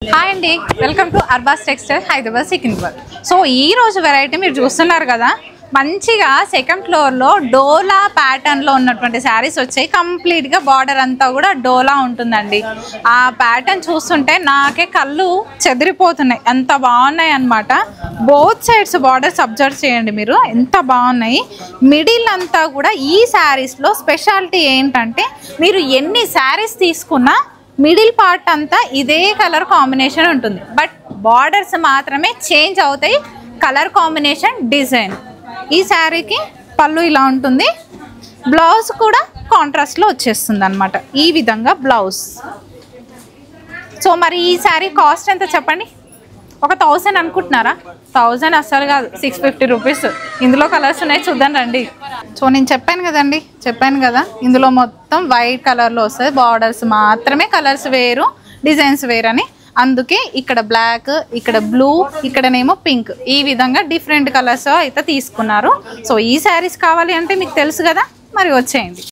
Hi అండి, welcome to Arbaz textile Hyderabad Secunderabad. So ఈ రోజు వెరైటీ మీరు చూస్తున్నారు కదా, మంచిగా సెకండ్ ఫ్లోర్లో డోలా ప్యాటర్న్లో ఉన్నటువంటి శారీస్ వచ్చాయి. కంప్లీట్గా బార్డర్ అంతా కూడా డోలా ఉంటుందండి. ఆ ప్యాటర్న్ చూస్తుంటే నాకే కళ్ళు చెదిరిపోతున్నాయి, అంత బాగున్నాయి అన్నమాట. బోత్ సైడ్స్ బార్డర్స్ అబ్జర్వ్ చేయండి మీరు, ఎంత బాగున్నాయి. మిడిల్ అంతా కూడా ఈ శారీస్లో స్పెషాలిటీ ఏంటంటే, మీరు ఎన్ని శారీస్ తీసుకున్నా మిడిల్ పార్ట్ అంతా ఇదే కలర్ కాంబినేషన్ ఉంటుంది, బట్ బార్డర్స్ మాత్రమే చేంజ్ అవుతాయి. Colour combination, design. ఈ శారీకి పళ్ళు ఇలా ఉంటుంది, బ్లౌజ్ కూడా కాంట్రాస్ట్లో వచ్చేస్తుంది అన్నమాట. ఈ విధంగా బ్లౌజ్. సో మరి ఈ శారీ కాస్ట్ ఎంత చెప్పండి? ఒక 1000 అనుకుంటున్నారా? 1000 అస్సలు కాదు, 650 రూపీస్. ఇందులో కలర్స్ ఉన్నాయి, చూద్దాం రండి. సో నేను చెప్పాను కదా ఇందులో మొత్తం వైట్ కలర్లో వస్తుంది, బార్డర్స్ మాత్రమే కలర్స్ వేరు, డిజైన్స్ వేరు అని. అందుకే ఇక్కడ బ్లాక్, ఇక్కడ బ్లూ, ఇక్కడనేమో పింక్, ఈ విధంగా డిఫరెంట్ కలర్స్ అయితే తీసుకున్నారు. సో ఈ శారీస్ కావాలి అంటే మీకు తెలుసు కదా, మరి వచ్చేయండి.